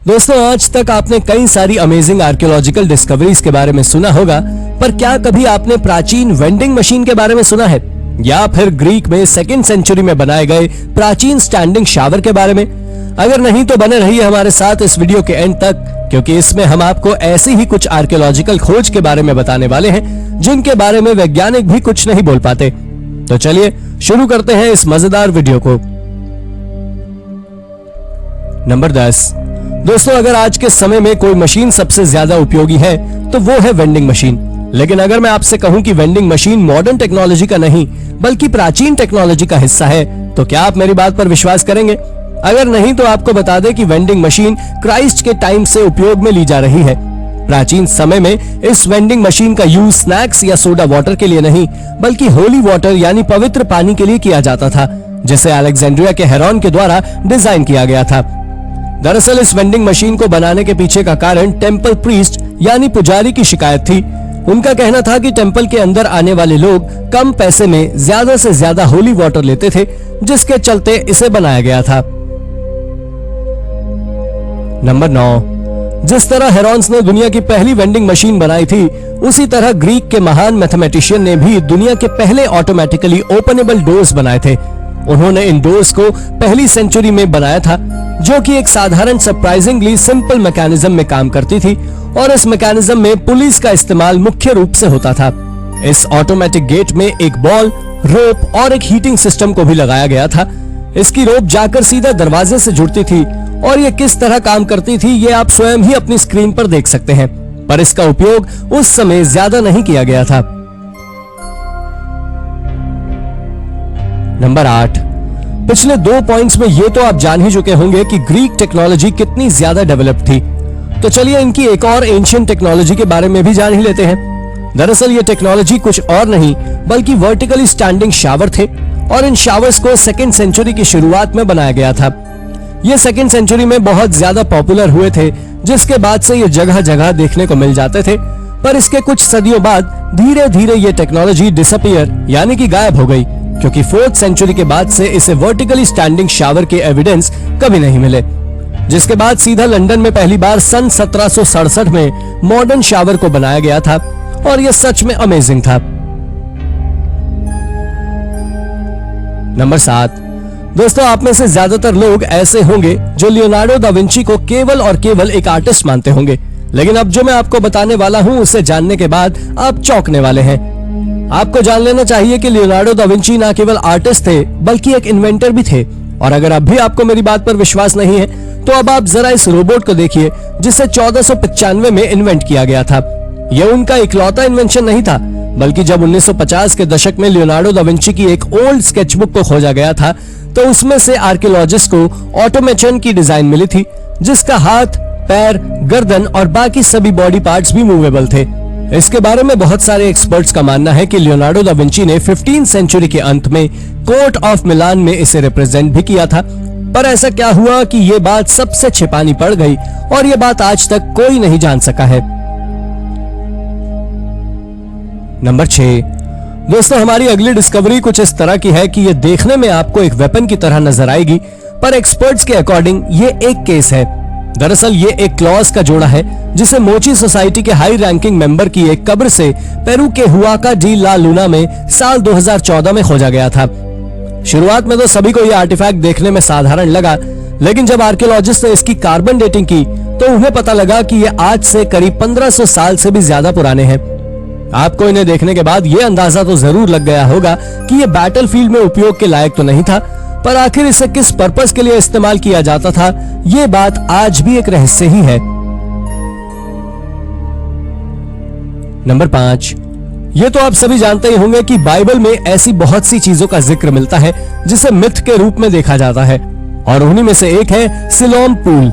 दोस्तों, आज तक आपने कई सारी अमेजिंग आर्कियोलॉजिकल डिस्कवरीज के बारे में सुना होगा, पर क्या कभी आपने प्राचीन वेंडिंग मशीन के बारे में सुना है, या फिर ग्रीक में 2nd सेंचुरी में बनाए गए प्राचीन स्टैंडिंग शावर के बारे में? अगर नहीं तो बने रहिए हमारे साथ इस वीडियो के एंड तक, क्योंकि इसमें हम आपको ऐसी ही कुछ आर्कियोलॉजिकल खोज के बारे में बताने वाले हैं जिनके बारे में वैज्ञानिक भी कुछ नहीं बोल पाते। तो चलिए शुरू करते हैं इस मजेदार वीडियो को। नंबर 10। दोस्तों, अगर आज के समय में कोई मशीन सबसे ज्यादा उपयोगी है तो वो है वेंडिंग मशीन। लेकिन अगर मैं आपसे कहूं कि वेंडिंग मशीन मॉडर्न टेक्नोलॉजी का नहीं बल्कि प्राचीन टेक्नोलॉजी का हिस्सा है, तो क्या आप मेरी बात पर विश्वास करेंगे? अगर नहीं तो आपको बता दें कि वेंडिंग मशीन क्राइस्ट के टाइम से उपयोग में ली जा रही है। प्राचीन समय में इस वेंडिंग मशीन का यूज स्नैक्स या सोडा वाटर के लिए नहीं बल्कि होली वाटर यानी पवित्र पानी के लिए किया जाता था, जिसे अलेक्जेंड्रिया के हेरोन के द्वारा डिजाइन किया गया था। दरअसल इस वेंडिंग मशीन को बनाने के पीछे का कारण टेम्पल प्रीस्ट यानी पुजारी की शिकायत थी। उनका कहना था कि टेम्पल के अंदर आने वाले लोग कम पैसे में ज्यादा से ज्यादा होली वाटर लेते थे, जिसके चलते इसे बनाया गया था। नंबर 9। जिस तरह हेरोन्स ने दुनिया की पहली वेंडिंग मशीन बनाई थी, उसी तरह ग्रीक के महान मैथमेटिशियन ने भी दुनिया के पहले ऑटोमेटिकली ओपनेबल डोर्स बनाए थे। उन्होंने इन डोर्स को पहली सेंचुरी में बनाया था, जो कि एक साधारण सरप्राइजिंगली सिंपल मैकेनिज्म में काम करती थी, और इस मैकेनिज्म में पुलिस का इस्तेमाल मुख्य रूप से होता था। इस ऑटोमेटिक गेट में एक बॉल, रोप और एक हीटिंग सिस्टम को भी लगाया गया था। इसकी रोप जाकर सीधा दरवाजे से जुड़ती थी, और ये किस तरह काम करती थी ये आप स्वयं ही अपनी स्क्रीन पर देख सकते हैं, पर इसका उपयोग उस समय ज्यादा नहीं किया गया था। नंबर 8। पिछले 2 पॉइंट्स में ये तो आप जान ही चुके होंगे कि ग्रीक टेक्नोलॉजी कितनी ज्यादा डेवलप थी। तो चलिए इनकी एक और एंशिएंट टेक्नोलॉजी के बारे में भी जान ही लेते हैं। दरअसल ये टेक्नोलॉजी कुछ और नहीं बल्कि वर्टिकली स्टैंडिंग शावर थे, और इन शावर्स को 2nd सेंचुरी की शुरुआत में बनाया गया था। ये 2nd सेंचुरी में बहुत ज्यादा पॉपुलर हुए थे, जिसके बाद से ये जगह जगह देखने को मिल जाते थे। पर इसके कुछ सदियों बाद धीरे धीरे ये टेक्नोलॉजी डिसअपीयर यानी कि गायब हो गई, क्योंकि 4th सेंचुरी के बाद से इसे वर्टिकली स्टैंडिंग शावर के एविडेंस कभी नहीं मिले। जिसके बाद सीधा लंदन में पहली बार सन 1767 में मॉडर्न शावर को बनाया गया था, और यह सच में अमेजिंग था। नंबर 7। दोस्तों, आप में से ज्यादातर लोग ऐसे होंगे जो लियोनार्डो दा विंची को केवल और केवल एक आर्टिस्ट मानते होंगे, लेकिन अब जो मैं आपको बताने वाला हूं उसे जानने के बाद आप चौंकने वाले हैं। आपको जान लेना चाहिए कि लियोनार्डो दा विंची ना केवल आर्टिस्ट थे बल्कि एक इन्वेंटर भी थे। और अगर अब भी आपको मेरी बात पर विश्वास नहीं है तो अब आप जरा इस रोबोट को देखिए, जिसे 1495 में इन्वेंट किया गया था। यह उनका इकलौता इन्वेंशन नहीं था, बल्कि जब 1950 के दशक में लियोनार्डो दा विंची की एक ओल्ड स्केचबुक को खोजा गया था, तो उसमें से आर्कियोलॉजिस्ट को ऑटोमेटन की डिजाइन मिली थी, जिसका हाथ, पैर, गर्दन और बाकी सभी बॉडी पार्ट्स भी मूवेबल थे। इसके बारे में बहुत सारे एक्सपर्ट्स का मानना है कि लियोनार्डो दा विंची ने 15th सेंचुरी के अंत में कोर्ट ऑफ मिलान में इसे रिप्रेजेंट भी किया था, पर ऐसा क्या हुआ कि ये बात सबसे छिपानी पड़ गई, और ये बात आज तक कोई नहीं जान सका है। नंबर 6। दोस्तों, हमारी अगली डिस्कवरी कुछ इस तरह की है कि ये देखने में आपको एक वेपन की तरह नजर आएगी, पर एक्सपर्ट्स के अकॉर्डिंग ये एक केस है। दरअसल ये एक क्लॉज का जोड़ा है, जिसे मोची सोसाइटी के हाई रैंकिंग मेंबर की एक कब्र से पेरू के हुआका डी ला लूना में साल 2014 में खोजा गया था। शुरुआत में तो सभी को यह आर्टिफैक्ट देखने में साधारण लगा, लेकिन जब आर्कियोलॉजिस्ट ने इसकी कार्बन डेटिंग की तो उन्हें पता लगा कि ये आज से करीब 1500 साल से भी ज्यादा पुराने हैं। आपको इन्हें देखने के बाद ये अंदाजा तो जरूर लग गया होगा कि ये बैटलफील्ड में उपयोग के लायक तो नहीं था, पर आखिर इसे किस पर्पस के लिए इस्तेमाल किया जाता था, ये बात आज भी एक रहस्य ही है। नंबर 5। ये तो आप सभी जानते ही होंगे कि बाइबल में ऐसी बहुत सी चीजों का जिक्र मिलता है जिसे मिथ के रूप में देखा जाता है, और उन्हीं में से एक है सिलोम पूल।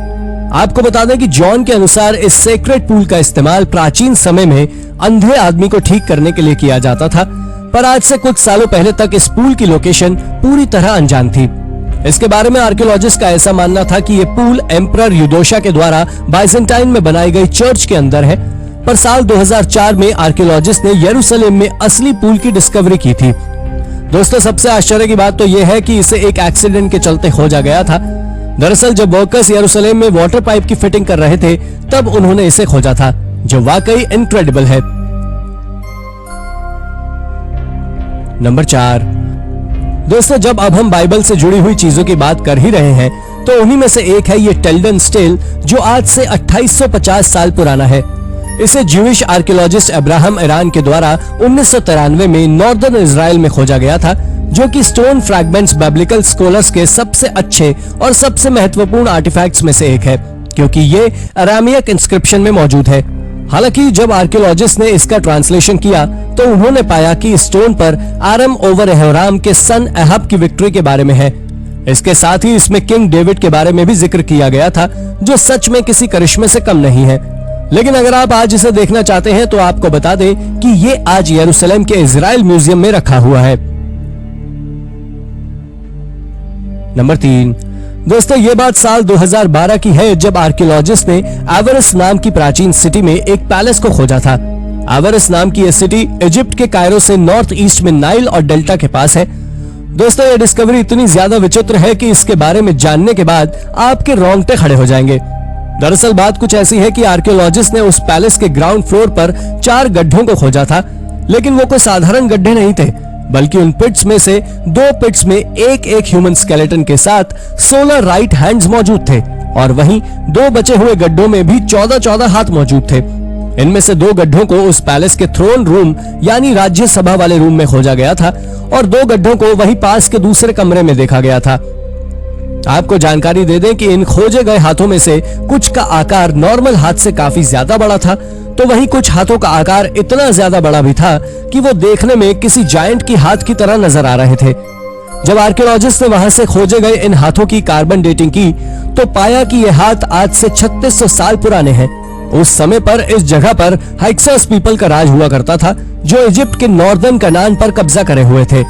आपको बता दें कि जॉन के अनुसार इस सेक्रेट पूल का इस्तेमाल प्राचीन समय में अंधे आदमी को ठीक करने के लिए किया जाता था, पर आज से कुछ सालों पहले तक इस पूल की लोकेशन पूरी तरह अनजान थी। इसके बारे में आर्कियोलॉजिस्ट का ऐसा मानना था कि ये पूल एम्परर यूदोशा के द्वारा बाइजेंटाइन में बनाई गई चर्च के अंदर है, पर साल 2004 में आर्कियोलॉजिस्ट ने यरूशलेम में असली पूल की डिस्कवरी की थी। दोस्तों, सबसे आश्चर्य की बात तो यह है कि इसे एक एक्सीडेंट के चलते खोजा गया था। दरअसल जब वर्कर्स यरूशलेम में वाटर पाइप की फिटिंग कर रहे थे तब उन्होंने इसे खोजा था, जो वाकई इनक्रेडिबल है। नंबर 4। दोस्तों, जब अब हम बाइबल से जुड़ी हुई चीजों की बात कर ही रहे हैं तो उन्हीं में से एक है ये टेल्डन स्टेल, जो आज से 2850 साल पुराना है। इसे ज्यूइश आर्कियोलॉजिस्ट अब्राहम ईरान के द्वारा 1993 में नॉर्दर्न इजराइल में खोजा गया था, जो कि स्टोन फ्रैगमेंट्स बिब्लिकल स्कॉलर्स के सबसे अच्छे और सबसे महत्वपूर्ण आर्टिफैक्ट्स में से एक है, क्योंकि ये अरामिक इंस्क्रिप्शन में मौजूद है। हालांकि जब आर्कियोलॉजिस्ट ने इसका ट्रांसलेशन किया तो उन्होंने पाया कि स्टोन पर आरम ओवर एहोराम के सन अहब की विक्ट्री के बारे में है। इसके साथ ही इसमें किंग डेविड के बारे में भी जिक्र किया गया था, जो सच में किसी करिश्मे से कम नहीं है। लेकिन अगर आप आज इसे देखना चाहते हैं तो आपको बता दें कि ये आज यरूशलेम के इजराइल म्यूजियम में रखा हुआ है। नंबर 3। दोस्तों, ये बात साल 2012 की है, जब आर्कियोलॉजिस्ट ने एवरस नाम की प्राचीन सिटी में एक पैलेस को खोजा था। एवरस नाम की यह सिटी इजिप्ट के कायरो से नॉर्थ ईस्ट में नाइल और डेल्टा के पास है। दोस्तों, ये डिस्कवरी इतनी ज्यादा विचित्र है कि इसके बारे में जानने के बाद आपके रोंगटे खड़े हो जाएंगे। दरअसल बात कुछ ऐसी है कि आर्कियोलॉजिस्ट ने उस पैलेस के ग्राउंड फ्लोर पर 4 गड्ढों को खोजा था, लेकिन वो कोई साधारण गड्ढे नहीं थे, बल्कि उन पिट्स में से 2 पिट्स में एक ह्यूमन स्केलेटन के साथ 16 राइट हैंड्स मौजूद थे, और वहीं 2 बचे हुए गड्ढों में भी 14 हाथ मौजूद थे। इनमें से 2 गड्ढों को उस पैलेस के थ्रोन रूम यानी राज्यसभा वाले रूम में खोजा गया था, और 2 गड्ढों को वहीं पास के दूसरे कमरे में देखा गया था। आपको जानकारी दे दें कि इन खोजे गए हाथों में से कुछ का आकार नॉर्मल हाथ से काफी ज्यादा बड़ा था, तो वहीं कुछ हाथों का आकार इतना ज्यादा बड़ा भी था कि वो देखने में किसी जायंट की हाथ की तरह नजर आ रहे थे। जब आर्कियोलॉजिस्ट ने वहां से खोजे गए इन हाथों की कार्बन डेटिंग की तो पाया कि ये हाथ आज से 3600 साल पुराने हैं। उस समय पर इस जगह पर हाइक्सस पीपल का राज हुआ करता था, जो इजिप्ट के नॉर्दर्न कनान पर कब्जा करे हुए थे।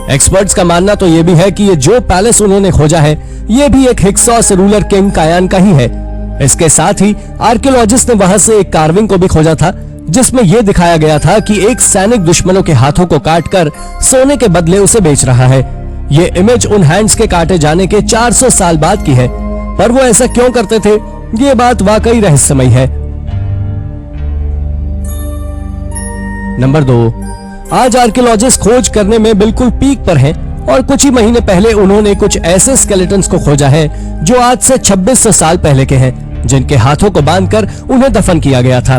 एक्सपर्ट्स का मानना तो ये भी है कि ये जो पैलेस उन्होंने खोजा है ये भी एक हिक्सोस रूलर किंग कायान का ही है। इसके साथ ही आर्कियोलॉजिस्ट ने वहां से एक कार्विंग को भी खोजा था, जिसमें यह दिखाया गया था कि एक सैनिक दुश्मनों के हाथों को काटकर सोने के बदले उसे बेच रहा है। ये इमेज उन हैंड्स के काटे जाने के 400 साल बाद की है, पर वो ऐसा क्यों करते थे, ये बात वाकई रहस्यमय है। नंबर 2। आज आर्कियोलॉजिस्ट खोज करने में बिल्कुल पीक पर हैं, और कुछ ही महीने पहले उन्होंने कुछ ऐसे स्केलेटन्स को खोजा है जो आज से 2600 साल पहले के हैं, जिनके हाथों को बांधकर उन्हें दफन किया गया था।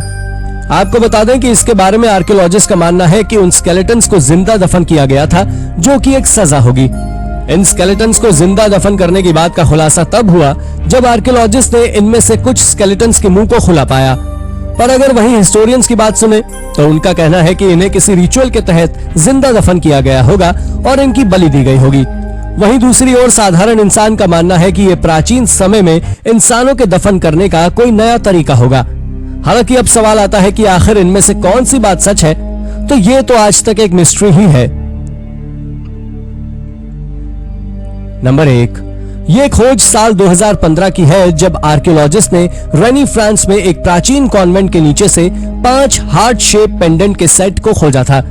आपको बता दें कि इसके बारे में आर्कियोलॉजिस्ट का मानना है कि उन स्केलेटन्स को जिंदा दफन किया गया था, जो कि एक सजा होगी। इन स्केलेटन्स को जिंदा दफन करने की बात का खुलासा तब हुआ जब आर्कियोलॉजिस्ट ने इनमें से कुछ स्केलेटन्स के मुंह को खुला पाया। पर अगर वहीं हिस्टोरियंस की बात सुने तो उनका कहना है कि इन्हें किसी रिचुअल के तहत जिंदा दफन किया गया होगा और इनकी बलि दी गई होगी। वहीं दूसरी ओर साधारण इंसान का मानना है कि ये प्राचीन समय में इंसानों के दफन करने का कोई नया तरीका होगा। हालांकि अब सवाल आता है कि आखिर इनमें से कौन सी बात सच है, तो ये तो आज तक एक मिस्ट्री ही है। नंबर 1। ये खोज साल 2015 की है, जब आर्कियोलॉजिस्ट ने रेनी फ्रांस में एक प्राचीन कॉन्वेंट के नीचे से 5 हार्ट शेप पेंडेंट के सेट को खोजा था।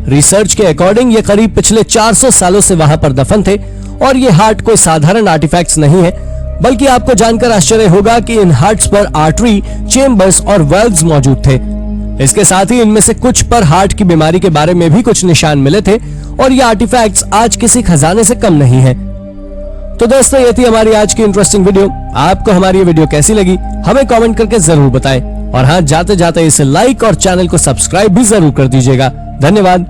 रिसर्च के अकॉर्डिंग ये करीब पिछले 400 सालों से वहां पर दफन थे, और ये हार्ट कोई साधारण आर्टिफैक्ट्स नहीं है, बल्कि आपको जानकर आश्चर्य होगा कि इन हार्ट्स पर आर्टरी, चेम्बर्स और वाल्व्स मौजूद थे। इसके साथ ही इनमें से कुछ पर हार्ट की बीमारी के बारे में भी कुछ निशान मिले थे, और ये आर्टिफैक्ट्स आज किसी खजाने से कम नहीं है। तो दोस्तों, ये थी हमारी आज की इंटरेस्टिंग वीडियो। आपको हमारी ये वीडियो कैसी लगी हमें कमेंट करके जरूर बताएं, और हाँ, जाते जाते इसे लाइक और चैनल को सब्सक्राइब भी जरूर कर दीजिएगा। धन्यवाद।